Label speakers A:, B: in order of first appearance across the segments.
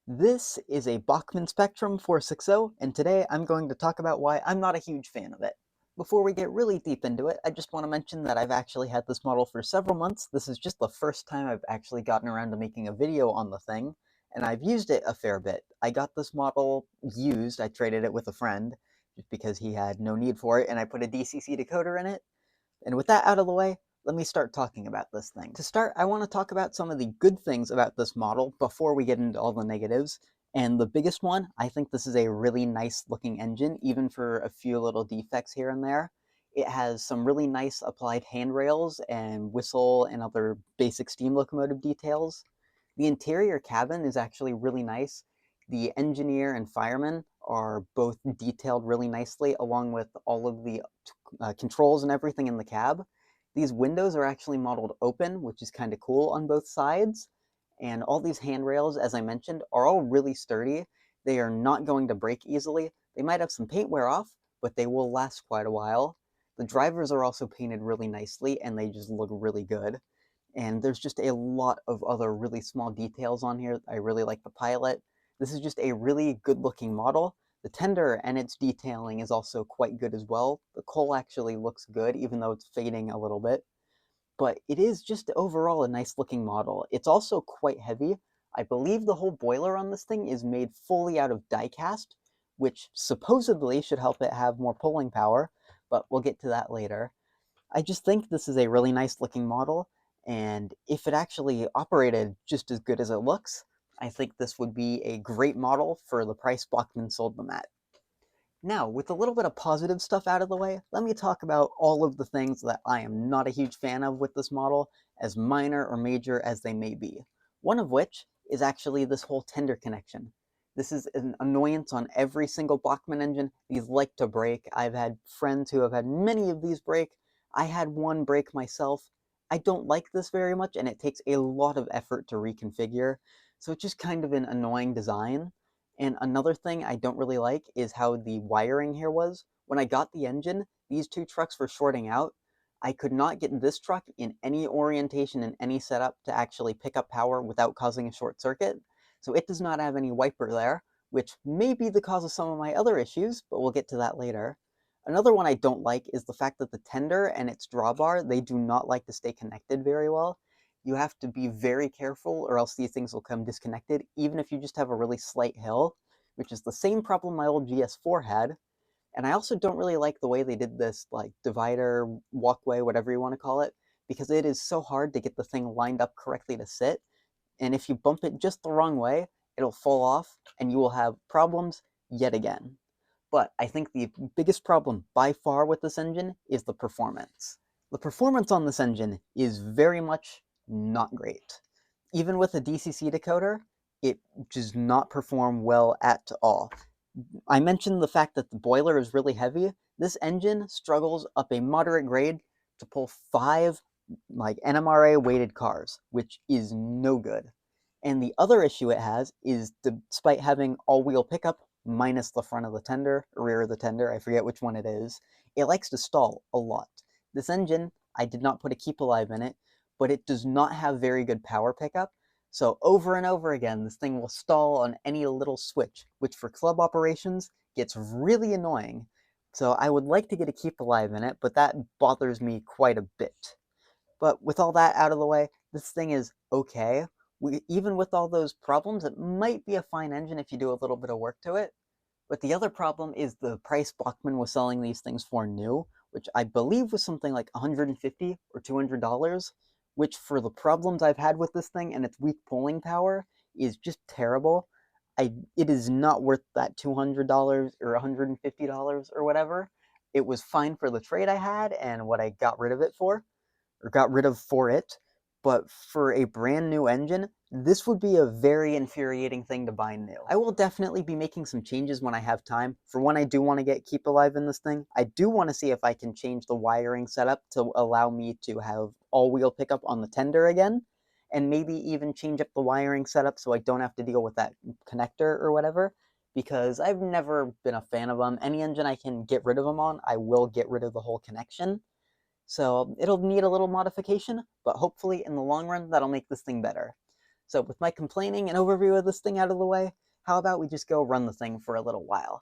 A: This is a Bachmann Spectrum 460, and today I'm going to talk about why I'm not a huge fan of it. Before we get really deep into it, I just want to mention that I've actually had this model for several months. This is just the first time I've actually gotten around to making a video on the thing, and I've used it a fair bit. I got this model used, I traded it with a friend, just because he had no need for it, and I put a DCC decoder in it, and with that out of the way, let me start talking about this thing. To start, I want to talk about some of the good things about this model before we get into all the negatives. And the biggest one, I think this is a really nice looking engine, even for a few little defects here and there. It has some really nice applied handrails and whistle and other basic steam locomotive details. The interior cabin is actually really nice. The engineer and fireman are both detailed really nicely, along with all of the controls and everything in the cab. These windows are actually modeled open, which is kind of cool on both sides. And all these handrails, as I mentioned, are all really sturdy. They are not going to break easily. They might have some paint wear off, but they will last quite a while. The drivers are also painted really nicely, and they just look really good. And there's just a lot of other really small details on here. I really like the pilot. This is just a really good looking model. The tender and its detailing is also quite good as well. The coal actually looks good, even though it's fading a little bit. But it is just overall a nice looking model. It's also quite heavy. I believe the whole boiler on this thing is made fully out of die cast, which supposedly should help it have more pulling power, but we'll get to that later. I just think this is a really nice looking model, and if it actually operated just as good as it looks, I think this would be a great model for the price Bachmann sold them at. Now, with a little bit of positive stuff out of the way, let me talk about all of the things that I am not a huge fan of with this model, as minor or major as they may be. One of which is actually this whole tender connection. This is an annoyance on every single Bachmann engine. These like to break. I've had friends who have had many of these break. I had one break myself. I don't like this very much, and it takes a lot of effort to reconfigure, so it's just kind of an annoying design. And another thing I don't really like is how the wiring here was. When I got the engine, these two trucks were shorting out. I could not get this truck in any orientation in any setup to actually pick up power without causing a short circuit. So it does not have any wiper there, which may be the cause of some of my other issues, but we'll get to that later. Another one I don't like is the fact that the tender and its drawbar, they do not like to stay connected very well. You have to be very careful or else these things will come disconnected, even if you just have a really slight hill, which is the same problem my old GS4 had. And I also don't really like the way they did this, like, divider, walkway, whatever you want to call it, because it is so hard to get the thing lined up correctly to sit. And if you bump it just the wrong way, it'll fall off and you will have problems yet again. But I think the biggest problem by far with this engine is the performance. The performance on this engine is very much not great. Even with a DCC decoder, it does not perform well at all. I mentioned the fact that the boiler is really heavy. This engine struggles up a moderate grade to pull 5 like NMRA weighted cars, which is no good. And the other issue it has is, despite having all-wheel pickup minus the front of the tender, rear of the tender, I forget which one it is, it likes to stall a lot. This engine, I did not put a keep alive in it, but it does not have very good power pickup. So over and over again, this thing will stall on any little switch, which for club operations gets really annoying. So I would like to get a keep alive in it, but that bothers me quite a bit. But with all that out of the way, this thing is okay. Even with all those problems, it might be a fine engine if you do a little bit of work to it. But the other problem is the price Bachmann was selling these things for new, which I believe was something like $150 or $200, which for the problems I've had with this thing and its weak pulling power is just terrible. It is not worth that $200 or $150 or whatever. It was fine for the trade I had and what I got rid of it for, or got rid of for it, but for a brand new engine, this would be a very infuriating thing to buy new. I will definitely be making some changes when I have time. For when I do want to get Keep Alive in this thing, I do want to see if I can change the wiring setup to allow me to have all-wheel pickup on the tender again, and maybe even change up the wiring setup so I don't have to deal with that connector or whatever, because I've never been a fan of them. Any engine I can get rid of them on, I will get rid of the whole connection. So it'll need a little modification, but hopefully in the long run, that'll make this thing better. So with my complaining and overview of this thing out of the way, how about we just go run the thing for a little while?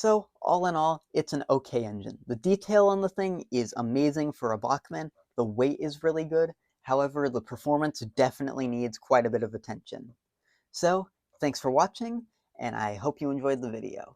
A: So, all in all, it's an okay engine. The detail on the thing is amazing for a Bachmann, the weight is really good, however, the performance definitely needs quite a bit of attention. So, thanks for watching, and I hope you enjoyed the video.